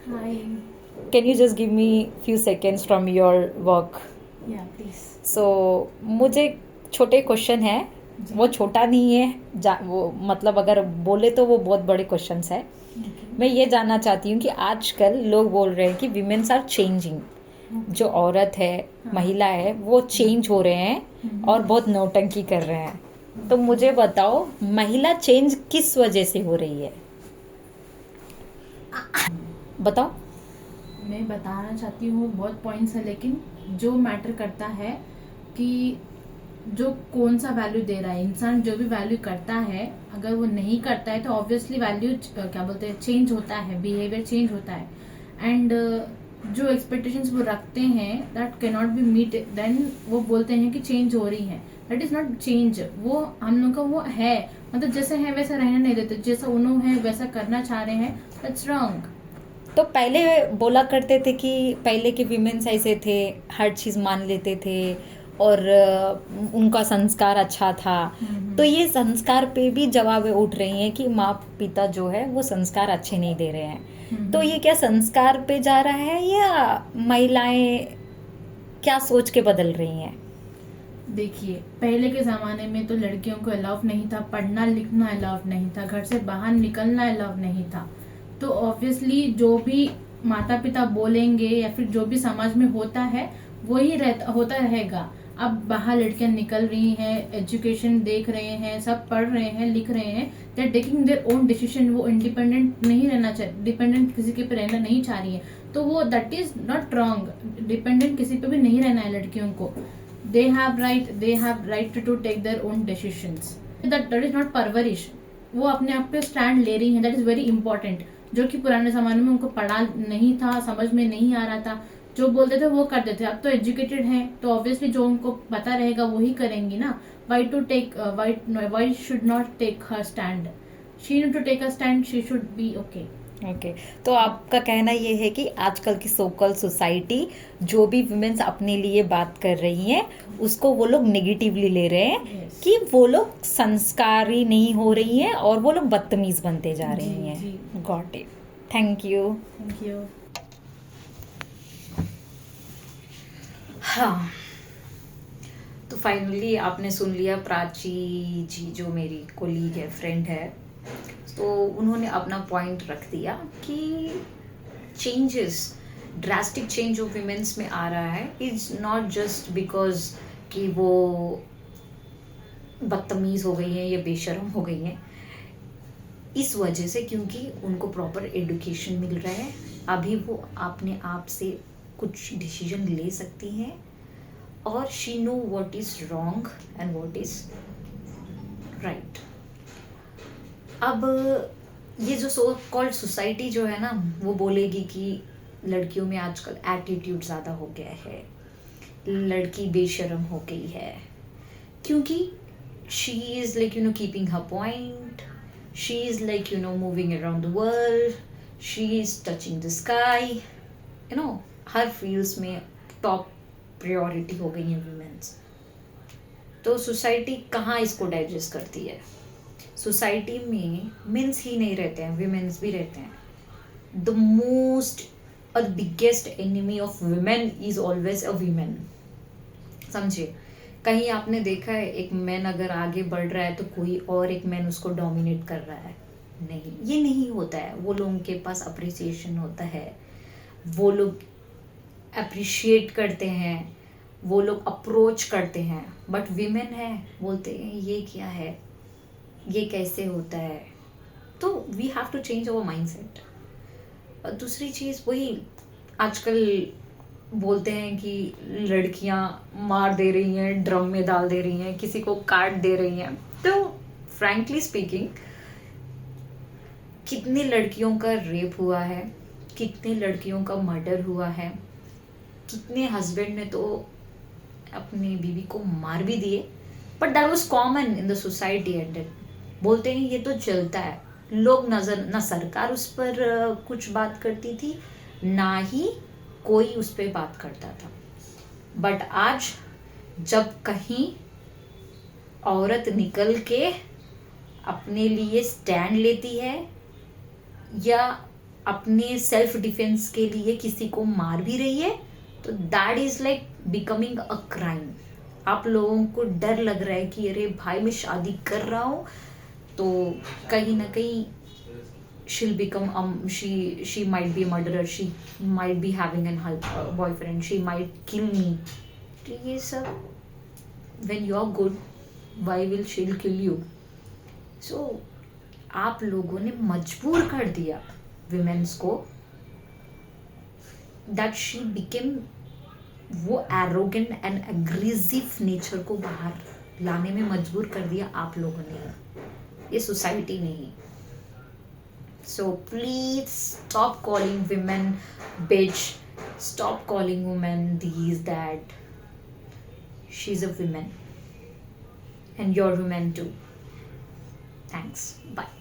Hi. Can you just give me few seconds from your work? Yeah, please. So मुझे छोटे question है, जी. वो छोटा नहीं है, वो मतलब अगर बोले तो वो बहुत बड़े क्वेश्चंस है. Okay. मैं ये जानना चाहती हूँ कि आजकल लोग बोल रहे हैं कि विमेन्स आर चेंजिंग. Okay. जो औरत है, हाँ. महिला है, वो चेंज हो रहे हैं और बहुत नौटंकी कर रहे हैं. तो मुझे बताओ, महिला चेंज किस वजह से हो रही है? बताओ. मैं बताना चाहती हूँ, बहुत पॉइंट्स है, लेकिन जो मैटर करता है कि जो कौन सा वैल्यू दे रहा है इंसान, जो भी वैल्यू करता है, अगर वो नहीं करता है तो ऑब्वियसली वैल्यू क्या बोलते हैं, चेंज होता है, बिहेवियर चेंज होता है. एंड जो एक्सपेक्टेशंस वो रखते हैं that can not be meet, then वो बोलते हैं कि चेंज हो रही है. That is not change. वो हम लोग का वो है, मतलब जैसे है वैसा रहने नहीं देते, जैसा उन्होंने है वैसा करना चाह रहे हैं. That's wrong. तो पहले बोला करते थे कि पहले के विमेन्स ऐसे थे, हर चीज़ मान लेते थे और उनका संस्कार अच्छा था. तो ये संस्कार पे भी जवाब उठ रही हैं कि माँ पिता जो है वो संस्कार अच्छे नहीं दे रहे हैं. तो ये क्या संस्कार पे जा रहा है या महिलाएं क्या सोच के बदल रही हैं? देखिए, पहले के ज़माने में तो लड़कियों को अलाउ नहीं था, पढ़ना लिखना अलाउ नहीं था, घर से बाहर निकलना अलाउ नहीं था. तो ऑब्वियसली जो भी माता पिता बोलेंगे या फिर जो भी समाज में होता है वही होता रहेगा. अब बाहर लड़कियां निकल रही हैं, एजुकेशन देख रहे हैं, सब पढ़ रहे हैं, लिख रहे हैं, they are taking their own decision. वो इंडिपेंडेंट नहीं रहना चाह, डिपेंडेंट किसी के पे रहना नहीं चाह रही है. तो वो that is not wrong. Dependent किसी पे भी नहीं रहना है लड़कियों को. they have right to take their own decisions. That is not परवरिश. वो अपने आप पे स्टैंड ले रही हैं, दैट इज वेरी इंपॉर्टेंट. जो कि पुराने जमाने में उनको पढ़ा नहीं था, समझ में नहीं आ रहा था, जो बोलते थे वो करते थे. अब तो एजुकेटेड हैं तो ऑब्वियसली जो उनको पता रहेगा वही करेंगी ना. Why should not take her stand. She need to take a stand, she should be okay. Okay. तो आपका कहना ये है कि आजकल की सोकल सोसाइटी जो भी वुमेन्स अपने लिए बात कर रही हैं उसको वो लोग नेगेटिवली ले रहे हैं. Yes. कि वो लोग संस्कारी नहीं हो रही हैं और वो लोग बदतमीज बनते जा रही हैं. Got it. Thank you. Thank you. हाँ, तो फाइनली आपने सुन लिया. प्राची जी जो मेरी कोलीग है, फ्रेंड है, तो उन्होंने अपना पॉइंट रख दिया कि चेंजेस, ड्रास्टिक चेंज जो विमेंस में आ रहा है इज नॉट जस्ट बिकॉज कि वो बदतमीज हो गई हैं या बेशर्म हो गई हैं. इस वजह से क्योंकि उनको प्रॉपर एजुकेशन मिल रहा है, अभी वो अपने आप से कुछ डिसीजन ले सकती हैं और she know what is wrong and what is right. अब ये जो सो कॉल्ड सोसाइटी जो है ना, वो बोलेगी कि लड़कियों में आजकल एटीट्यूड ज़्यादा हो गया है, लड़की बेशर्म हो गई है, क्योंकि she is like keeping her point, she is like moving around the world, she is touching the sky, her fields में टॉप प्रायोरिटी हो गई है वुमेन्स. तो सोसाइटी कहाँ इसको डाइजेस्ट करती है? सोसाइटी में मेंस ही नहीं रहते हैं, विमेन्स भी रहते हैं. द मोस्ट और biggest enemy of women is always a women. समझिए, कहीं आपने देखा है एक मैन अगर आगे बढ़ रहा है तो कोई और एक मैन उसको डोमिनेट कर रहा है? नहीं, ये नहीं होता है. वो लोगों के पास अप्रिसिएशन होता है, वो लोग अप्रिशिएट करते हैं, वो लोग अप्रोच करते हैं. बट विमेन है, बोलते हैं ये क्या है, ये कैसे होता है. तो we have to change our mindset. और दूसरी चीज़ वही आजकल बोलते हैं कि लड़कियां मार दे रही हैं, ड्रम में डाल दे रही हैं, किसी को काट दे रही हैं. तो फ्रैंकली स्पीकिंग, कितनी लड़कियों का रेप हुआ है, कितनी लड़कियों का मर्डर हुआ है, कितने हस्बैंड ने तो अपनी बीवी को मार भी दिए. But that was common in the society and बोलते हैं ये तो चलता है. लोग नजर ना सरकार उस पर कुछ बात करती थी, ना ही कोई उस पर बात करता था. बट आज जब कहीं औरत निकल के अपने लिए स्टैंड लेती है या अपने सेल्फ डिफेंस के लिए किसी को मार भी रही है, तो that is like becoming a crime. आप लोगों को डर लग रहा है कि अरे भाई मैं शादी कर रहा हूँ तो कहीं ना कहीं she'll become she might be a murderer, she might be having a boyfriend, she might kill me। तो ये सब when you are good why will she kill you? So आप लोगों ने मजबूर कर दिया विमेन्स को that she became वो एरोगेंट एंड एग्रेसिव नेचर को बाहर लाने में मजबूर कर दिया आप लोगों ने, ये सोसाइटी ने ही। So please stop calling women bitch, stop calling women these that, she's a woman and you're women too। Thanks, bye।